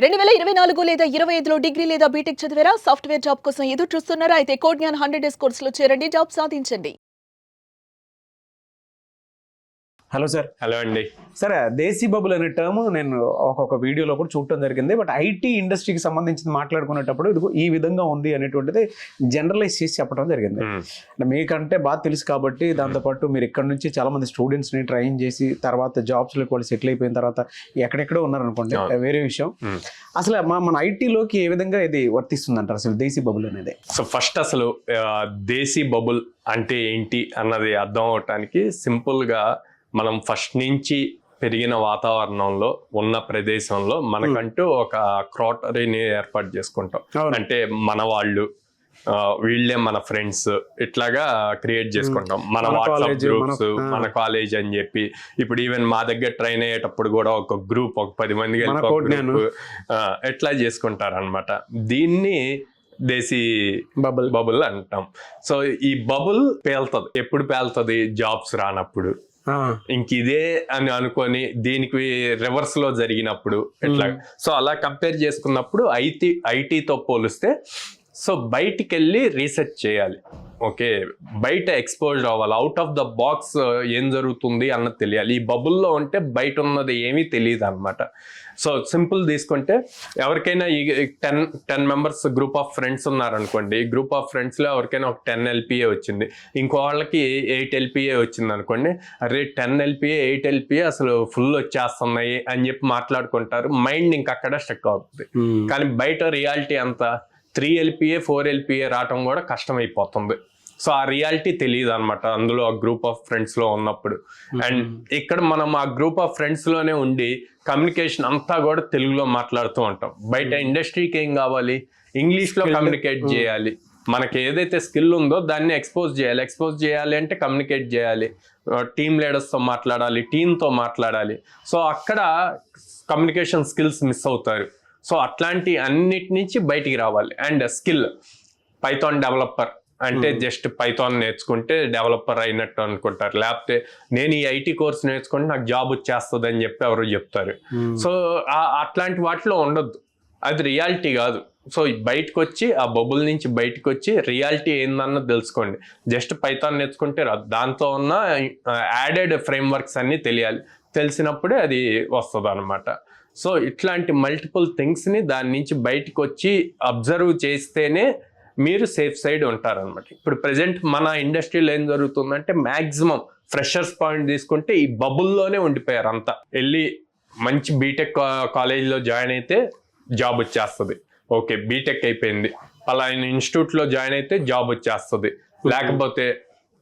2024 లేదా 25లో డిగ్రీ లేదా బీటెక్ చదివారా? సాఫ్ట్‌వేర్ జాబ్ కోసం ఎదురు చూస్తున్నారా? అయితే కోడ్ జ్ఞాన్ 100 డేస్ కోర్సులో చేరండి. జాబ్ సాధించండి. Hello sir. హలో అండి. సార్, దేశీ బబుల్ అనే టర్మ్ నేను ఒక్కొక్క వీడియోలో కూడా చూడటం జరిగింది. బట్ ఐటీ ఇండస్ట్రీకి సంబంధించి మాట్లాడుకునేటప్పుడు ఇది ఈ విధంగా ఉంది అనేటువంటిది జనరలైజ్ చేసి చెప్పడం జరిగింది. అంటే మీకంటే బాగా తెలుసు కాబట్టి, దాంతోపాటు మీరు ఇక్కడ నుంచి చాలా మంది స్టూడెంట్స్ని ట్రైన్ చేసి తర్వాత జాబ్స్లోకి వాళ్ళు సెటిల్ అయిపోయిన తర్వాత ఎక్కడెక్కడో ఉన్నారనుకోండి, వేరే విషయం. అసలు మన ఐటీలోకి ఏ విధంగా ఇది వర్తిస్తుంది అంటారు అసలు దేశీ బబుల్ అనేది? సో ఫస్ట్ అసలు దేశీ బబుల్ అంటే ఏంటి అన్నది అర్థం అవటానికి సింపుల్గా మనం ఫస్ట్ నుంచి పెరిగిన వాతావరణంలో ఉన్న ప్రదేశంలో మనకంటూ ఒక క్రోటరీని ఏర్పాటు చేసుకుంటాం. అంటే మన వాళ్ళు, వీళ్ళే మన ఫ్రెండ్స్, ఇట్లాగా క్రియేట్ చేసుకుంటాం. మన వాట్సాప్ గ్రూప్స్, మన కాలేజ్ అని చెప్పి. ఇప్పుడు ఈవెన్ మా దగ్గర ట్రైన్ అయ్యేటప్పుడు కూడా ఒక గ్రూప్, ఒక 10 మంది గ్రూప్ ఎట్లా చేసుకుంటారు అనమాట. దీన్ని దేశీ బబుల్ అంటాం. సో ఈ బబుల్ పేలుతుంది. ఎప్పుడు పేలుతుంది? జాబ్స్ రానప్పుడు. ఇంక ఇదే అని అనుకొని దీనికి రివర్స్ లో జరిగినప్పుడు ఎట్లా. సో అలా కంపేర్ చేసుకున్నప్పుడు ఐటీతో పోలిస్తే సో బయటికి వెళ్ళి రీసెర్చ్ చేయాలి. ఓకే, బయట ఎక్స్పోజ్ అవ్వాలి. అవుట్ ఆఫ్ ద బాక్స్ ఏం జరుగుతుంది అన్నది తెలియాలి. ఈ బబుల్లో ఉంటే బయట ఉన్నది ఏమీ తెలియదు అనమాట. సో సింపుల్ తీసుకుంటే ఎవరికైనా ఈ 10 మెంబర్స్ గ్రూప్ ఆఫ్ ఫ్రెండ్స్ ఉన్నారనుకోండి. ఈ గ్రూప్ ఆఫ్ ఫ్రెండ్స్లో ఎవరికైనా ఒక 10 LPA వచ్చింది, ఇంకో వాళ్ళకి 8 LPA వచ్చింది అనుకోండి. అరే 10 LPA 8 LPA అసలు ఫుల్ వచ్చేస్తున్నాయి అని చెప్పి మాట్లాడుకుంటారు. మైండ్ ఇంకక్కడ స్టక్ అవుతుంది. కానీ బయట రియాలిటీ అంతా 3 LPA 4 LPA రావటం కూడా కష్టమైపోతుంది. సో ఆ రియాలిటీ తెలియదు అనమాట అందులో ఆ గ్రూప్ ఆఫ్ ఫ్రెండ్స్లో ఉన్నప్పుడు. అండ్ ఇక్కడ మనం ఆ గ్రూప్ ఆఫ్ ఫ్రెండ్స్లోనే ఉండి కమ్యూనికేషన్ అంతా కూడా తెలుగులో మాట్లాడుతూ ఉంటాం. బయట ఇండస్ట్రీకి ఏం కావాలి? ఇంగ్లీష్లో కమ్యూనికేట్ చేయాలి. మనకి ఏదైతే స్కిల్ ఉందో దాన్ని ఎక్స్పోజ్ చేయాలి అంటే కమ్యూనికేట్ చేయాలి. టీమ్ లీడర్స్తో మాట్లాడాలి, టీంతో మాట్లాడాలి. సో అక్కడ కమ్యూనికేషన్ స్కిల్స్ మిస్ అవుతారు. సో అట్లాంటి అన్నిటి నుంచి బయటికి రావాలి. అండ్ స్కిల్, పైథాన్ డెవలపర్ అంటే జస్ట్ పైథాన్ నేర్చుకుంటే డెవలపర్ అయినట్టు అనుకుంటారు. లేకపోతే నేను ఈ ఐటీ కోర్స్ నేర్చుకుంటే నాకు జాబ్ వచ్చేస్తుంది అని చెప్పి ఎవరు చెప్తారు. సో అట్లాంటి వాటిలో ఉండొద్దు. అది రియాలిటీ కాదు. సో బయటకు వచ్చి ఆ బబుల్ నుంచి బయటకు వచ్చి రియాలిటీ ఏందన్నది తెలుసుకోండి. జస్ట్ పైథాన్ నేర్చుకుంటే రాదు. దాంతో ఉన్న యాడెడ్ ఫ్రేమ్వర్క్స్ అన్నీ తెలియాలి. తెలిసినప్పుడే అది వస్తుంది అనమాట. సో ఇట్లాంటి మల్టిపుల్ థింగ్స్ని దాని నుంచి బయటకు వచ్చి అబ్జర్వ్ చేస్తేనే మీరు సేఫ్ సైడ్ ఉంటారనమాట. ఇప్పుడు ప్రజెంట్ మన ఇండస్ట్రీలో ఏం జరుగుతుందంటే మ్యాక్సిమం ఫ్రెషర్స్ పాయింట్ తీసుకుంటే ఈ బబుల్లోనే ఉండిపోయారు అంతా. వెళ్ళి మంచి బీటెక్ కాలేజ్లో జాయిన్ అయితే జాబ్ వచ్చేస్తుంది. ఓకే, బీటెక్ అయిపోయింది, అలా ఇన్స్టిట్యూట్లో జాయిన్ అయితే జాబ్ వచ్చేస్తుంది. లేకపోతే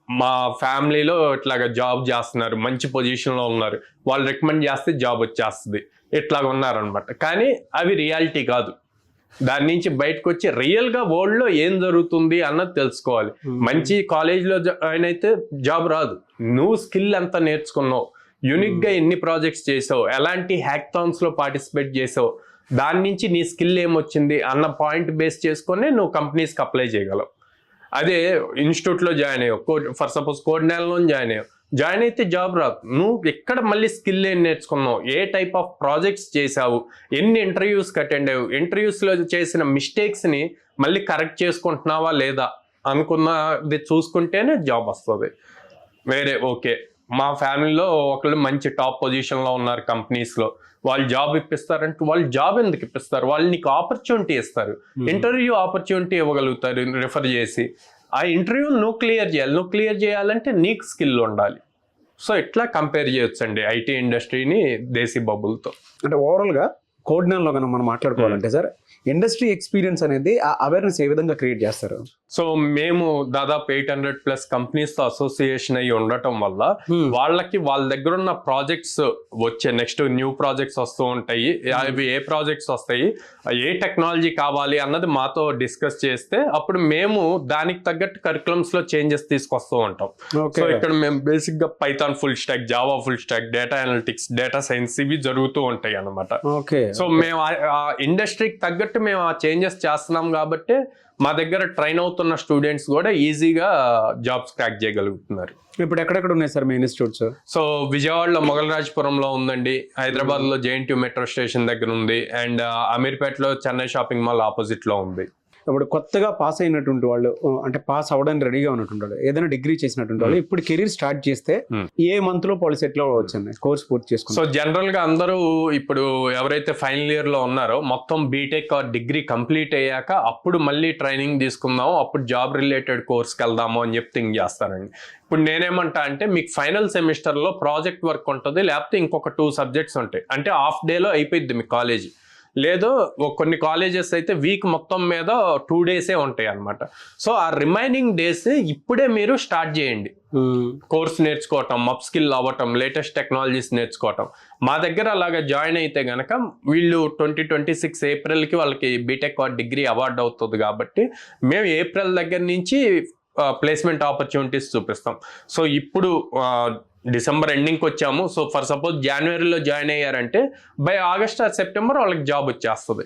మా ఫ్యామిలీలో ఇట్లాగా జాబ్ చేస్తున్నారు, మంచి పొజిషన్లో ఉన్నారు, వాళ్ళు రికమెండ్ చేస్తే జాబ్ వచ్చేస్తుంది, ఇట్లాగ ఉన్నారనమాట. కానీ అవి రియాలిటీ కాదు. దాని నుంచి బయటకు వచ్చి రియల్గా వరల్డ్లో ఏం జరుగుతుంది అన్నది తెలుసుకోవాలి. మంచి కాలేజ్లో జాయిన్ అయితే జాబ్ రాదు. నువ్వు స్కిల్ ఎంత నేర్చుకున్నావు, యూనిక్గా ఎన్ని ప్రాజెక్ట్స్ చేసావు, ఎలాంటి హ్యాక్థాన్స్లో పార్టిసిపేట్ చేసావు, దాని నుంచి నీ స్కిల్ ఏమొచ్చింది అన్న పాయింట్ బేస్ చేసుకొని నువ్వు కంపెనీస్కి అప్లై చేయగలవు. అదే ఇన్స్టిట్యూట్లో జాయిన్ అయ్యావు, ఫర్ సపోజ్ కోడ్ జ్ఞాన్లో జాయిన్ అయితే జాబ్ రాదు. నువ్వు ఎక్కడ మళ్ళీ స్కిల్ ఏం నేర్చుకున్నావు, ఏ టైప్ ఆఫ్ ప్రాజెక్ట్స్ చేసావు, ఎన్ని ఇంటర్వ్యూస్కి అటెండ్ అయ్యావు, ఇంటర్వ్యూస్లో చేసిన మిస్టేక్స్ని మళ్ళీ కరెక్ట్ చేసుకుంటున్నావా లేదా అనుకున్నది చూసుకుంటేనే జాబ్ వస్తుంది. వేరే ఓకే, మా ఫ్యామిలీలో ఒకళ్ళు మంచి టాప్ పొజిషన్లో ఉన్నారు కంపెనీస్లో, వాళ్ళు జాబ్ ఇప్పిస్తారంటే వాళ్ళు జాబ్ ఎందుకు ఇప్పిస్తారు? వాళ్ళు నీకు ఆపర్చునిటీ ఇస్తారు, ఇంటర్వ్యూ ఆపర్చునిటీ ఇవ్వగలుగుతారు రిఫర్ చేసి. ఆ ఇంటర్వ్యూ నువ్వు క్లియర్ చేయాలంటే నీకు స్కిల్ ఉండాలి. సో ఇట్లా కంపేర్ చేయొచ్చండి ఐటీ ఇండస్ట్రీని దేశీ బబుల్తో. అంటే ఓవరాల్గా కోడ్ జ్ఞాన్లో కనుక మనం మాట్లాడుకోవాలంటే సార్, ఇండస్ట్రీ ఎక్స్పీరియన్స్ అనేది ఆ అవేర్నెస్ ఏ విధంగా క్రియేట్ చేస్తారు? సో మేము దాదాపు 800+ కంపెనీస్తో అసోసియేషన్ అయ్యి ఉండటం వల్ల వాళ్ళకి వాళ్ళ దగ్గర ఉన్న ప్రాజెక్ట్స్ వచ్చే నెక్స్ట్ న్యూ ప్రాజెక్ట్స్ వస్తూ ఉంటాయి. అవి ఏ ప్రాజెక్ట్స్ వస్తాయి, ఏ టెక్నాలజీ కావాలి అన్నది మాతో డిస్కస్ చేస్తే అప్పుడు మేము దానికి తగ్గట్టు కరికులమ్స్లో చేంజెస్ తీసుకొస్తూ ఉంటాం. సో ఇక్కడ మేము బేసిక్గా Python full stock, Java full stock, data analytics, data science ఇవి జరుగుతూ ఉంటాయి అన్నమాట. సో మేము ఆ ఇండస్ట్రీకి తగ్గట్టు మేము ఆ చేంజెస్ చేస్తున్నాం కాబట్టి మా దగ్గర ట్రైన్ అవుతున్న స్టూడెంట్స్ కూడా ఈజీగా జాబ్స్ క్రాక్ చేయగలుగుతున్నారు. ఇప్పుడు ఎక్కడెక్కడ ఉన్నాయి సార్ మీ ఇన్స్టిట్యూట్స్? సో విజయవాడలో మొగల్రాజ్పురంలో ఉందండి, హైదరాబాద్లో JNTU మెట్రో స్టేషన్ దగ్గర ఉంది, అండ్ అమీర్పేటలో చెన్నై షాపింగ్ మాల్ ఆపోజిట్లో ఉంది. ఇప్పుడు కొత్తగా పాస్ అయినటువంటి వాళ్ళు, అంటే పాస్ అవ్వడానికి రెడీగా ఉన్నటువంటి వాళ్ళు, ఏదైనా డిగ్రీ చేసినటువంటి వాళ్ళు ఇప్పుడు కెరీర్ స్టార్ట్ చేస్తే ఏ మంత్ లో పాలసీ ఎట్లా వచ్చండి కోర్స్ పూర్తి చేసుకుని? సో జనరల్ గా అందరూ ఇప్పుడు ఎవరైతే ఫైనల్ ఇయర్ లో ఉన్నారో మొత్తం బీటెక్ ఆర్ డిగ్రీ కంప్లీట్ అయ్యాక అప్పుడు మళ్ళీ ట్రైనింగ్ తీసుకుందాము, అప్పుడు జాబ్ రిలేటెడ్ కోర్స్కి వెళ్దాము అని చెప్పి థింక్ చేస్తారండి. ఇప్పుడు నేనేమంటా అంటే మీకు ఫైనల్ సెమిస్టర్ లో ప్రాజెక్ట్ వర్క్ ఉంటుంది, లేకపోతే ఇంకొక 2 సబ్జెక్ట్స్ ఉంటాయి, అంటే హాఫ్ డేలో అయిపోయింది మీ కాలేజ్. లేదు కొన్ని కాలేజెస్ అయితే వీక్ మొత్తం మీద 2 డేసే ఉంటాయి అన్నమాట. సో ఆ రిమైనింగ్ డేస్ ఇప్పుడే మీరు స్టార్ట్ చేయండి కోర్స్ నేర్చుకోవటం, అప్ స్కిల్ అవ్వటం, లేటెస్ట్ టెక్నాలజీస్ నేర్చుకోవటం. మా దగ్గర అలాగా జాయిన్ అయితే గనక వీళ్ళు 2026 ఏప్రిల్కి వాళ్ళకి బీటెక్ ఆర్ డిగ్రీ అవార్డు అవుతుంది కాబట్టి మేము ఏప్రిల్ దగ్గర నుంచి ప్లేస్మెంట్ ఆపర్చునిటీస్ చూపిస్తాం. సో ఇప్పుడు డిసెంబర్ ఎండింగ్కి వచ్చాము, సో ఫర్ సపోజ్ జనవరిలో జాయిన్ అయ్యారంటే బై ఆగస్ట్ ఆర్ సెప్టెంబర్ వాళ్ళకి జాబ్ వచ్చేస్తుంది.